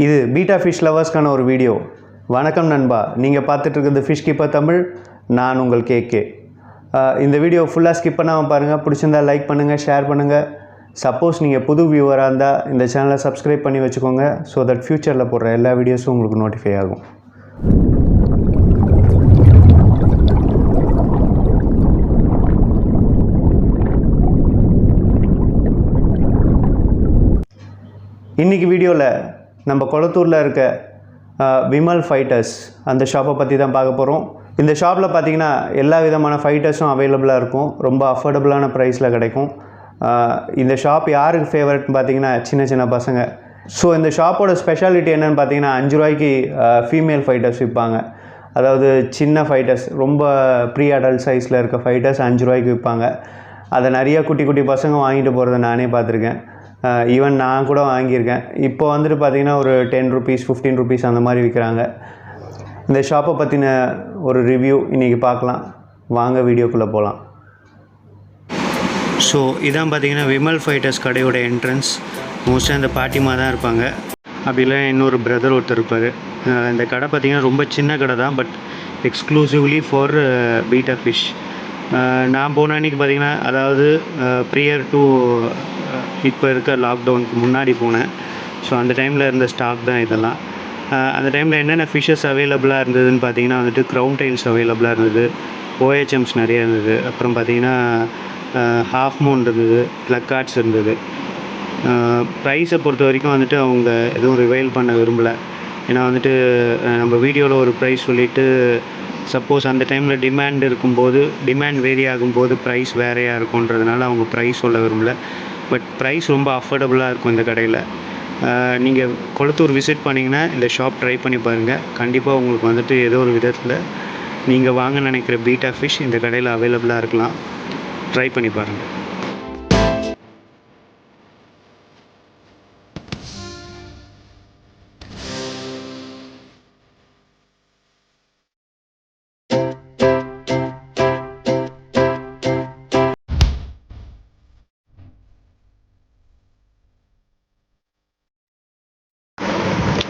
இது beta fish லவர்ஸ்க்கான ஒரு video. வணக்கம் நண்பா, நீங்கள் பார்த்துட்டு இருக்கிறது ஃபிஷ் கீப்பர் தமிழ். நான் உங்கள் கேகே. இந்த வீடியோ ஃபுல்லாக ஸ்கிப் பண்ணாமல் பாருங்கள். பிடிச்சிருந்தா லைக் பண்ணுங்கள், ஷேர் பண்ணுங்கள். சப்போஸ் நீங்கள் புது வியூவராக இருந்தால் இந்த சேனலை சப்ஸ்கிரைப் பண்ணி வச்சுக்கோங்க. ஸோ தட் ஃப்யூச்சரில் போடுற எல்லா வீடியோஸும் உங்களுக்கு நோட்டிஃபை ஆகும். இன்றைக்கி வீடியோவில் நம்ம கொளத்தூரில் இருக்க விமல் ஃபைட்டர்ஸ் அந்த ஷாப்பை பற்றி தான் பார்க்க போகிறோம். இந்த ஷாப்பில் பார்த்திங்கன்னா எல்லா விதமான ஃபைட்டர்ஸும் அவைலபிளாக இருக்கும். ரொம்ப அஃபோர்டபுளான ப்ரைஸில் கிடைக்கும். இந்த ஷாப் யாருக்கு ஃபேவரட்னு பார்த்திங்கன்னா சின்ன சின்ன பசங்க. ஸோ இந்த ஷாப்போட ஸ்பெஷாலிட்டி என்னென்னு பார்த்திங்கன்னா 5 ரூபாய்க்கு ஃபீமேல் ஃபைட்டர்ஸ் விற்பாங்க. அதாவது சின்ன ஃபைட்டர்ஸ், ரொம்ப ப்ரீ அடல்ட் சைஸில் இருக்க ஃபைட்டர்ஸ் 5 ரூபாய்க்கு விற்பாங்க. அதை நிறையா குட்டி குட்டி பசங்க வாங்கிட்டு போகிறத நானே பார்த்துருக்கேன். ஈவன் நான் கூட வாங்கியிருக்கேன். இப்போ வந்துட்டு பார்த்திங்கன்னா ஒரு 10 ருபீஸ் 15 ருபீஸ் அந்த மாதிரி விற்கிறாங்க. இந்த ஷாப்பை பற்றின ஒரு ரிவ்யூ இன்றைக்கி பார்க்கலாம். வாங்க வீடியோக்குள்ளே போகலாம். ஸோ இதான் பார்த்திங்கன்னா விமல் ஃபைட்டர்ஸ் கடையோட என்ட்ரன்ஸ். மோஸ்ட்டாக இந்த பாட்டிமா தான் இருப்பாங்க. அப்படி இல்லை இன்னொரு பிரதர் ஒருத்தர் இருப்பார். இந்த கடை பார்த்திங்கன்னா ரொம்ப சின்ன கடை தான், but exclusively for beta fish. நான் போன அன்றைக்கி பார்த்திங்கன்னா, அதாவது ப்ரியர் டு இப்போ இருக்க லாக்டவுனுக்கு முன்னாடி போனேன். ஸோ அந்த டைமில் இருந்த ஸ்டாக் தான் இதெல்லாம். அந்த டைமில் என்னென்ன ஃபிஷ்ஷஸ் அவைலபிளாக இருந்ததுன்னு பார்த்திங்கன்னா வந்துட்டு க்ரௌன் டைல்ஸ் அவைலபிளாக இருந்தது, OHMs நிறைய இருந்தது, அப்புறம் பார்த்திங்கன்னா ஹாஃப் மூன் இருந்தது, ப்ளக்கார்ட்ஸ் இருந்தது. ப்ரைஸை பொறுத்த வரைக்கும் வந்துட்டு அவங்க எதுவும் ரிவைல் பண்ண விரும்பலை. ஏன்னா வந்துட்டு நம்ம வீடியோவில் ஒரு ப்ரைஸ் சொல்லிவிட்டு சப்போஸ் அந்த டைமில் டிமாண்ட் வேரி ஆகும்போது ப்ரைஸ் வேறையாக இருக்குன்றதுனால அவங்க ப்ரைஸ் சொல்ல விரும்பலை. பட் ப்ரைஸ் ரொம்ப அஃபோர்டபுளாக இருக்கும் இந்த கடையில். நீங்கள் கொளத்தூர் விசிட் பண்ணிங்கன்னா இந்த ஷாப் ட்ரை பண்ணி பாருங்கள். கண்டிப்பாக உங்களுக்கு வந்துட்டு ஏதோ ஒரு விதத்தில் நீங்கள் வாங்க நினைக்கிற பீட்டா ஃபிஷ் இந்த கடையில் அவைலபிளாக இருக்கலாம். ட்ரை பண்ணி பாருங்கள்.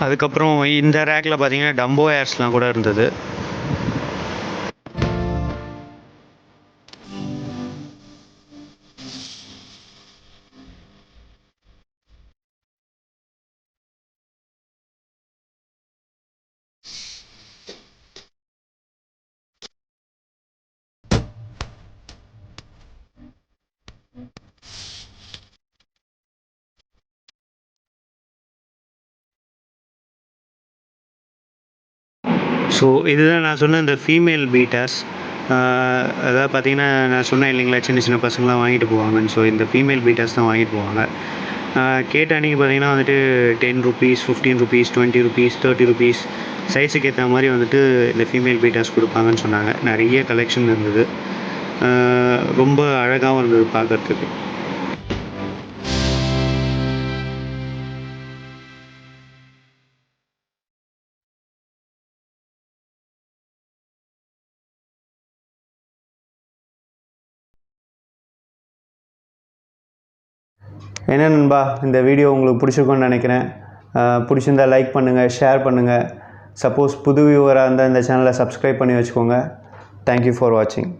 அதுக்கப்புறம் இந்த ரேக்கில் பார்த்தீங்கன்னா டம்போ ஏர்ஸ்லாம் கூட இருந்தது. ஸோ இதுதான் நான் சொன்ன இந்த ஃபீமேல் பீட்டாஸ். அதாவது பார்த்திங்கன்னா நான் சொன்னேன் இல்லைங்களா, சின்ன சின்ன பசங்களாம் வாங்கிட்டு போவாங்கன்னு. ஸோ இந்த ஃபீமேல் பீட்டாஸ் தான் வாங்கிட்டு போவாங்க. கேட்ட அன்றைக்கி பார்த்திங்கன்னா வந்துட்டு 10 ருபீஸ் 15 ருபீஸ் 20 ருபீஸ் 30 ருபீஸ் சைஸுக்கு ஏற்ற மாதிரி வந்துட்டு இந்த ஃபீமேல் பீட்டாஸ் கொடுப்பாங்கன்னு சொன்னாங்க. நிறைய கலெக்ஷன் இருந்தது. ரொம்ப அழகாகவும் இருந்தது பார்க்குறதுக்கு. என்ன நண்பா, இந்த வீடியோ உங்களுக்கு பிடிச்சிருக்குன்னு நினைக்கிறேன். பிடிச்சிருந்தால் லைக் பண்ணுங்கள், ஷேர் பண்ணுங்கள். சப்போஸ் புது வியூவராக இருந்தால் இந்த சேனலை சப்ஸ்கிரைப் பண்ணி வச்சுக்கோங்க. தேங்க்யூ ஃபார் வாட்சிங்.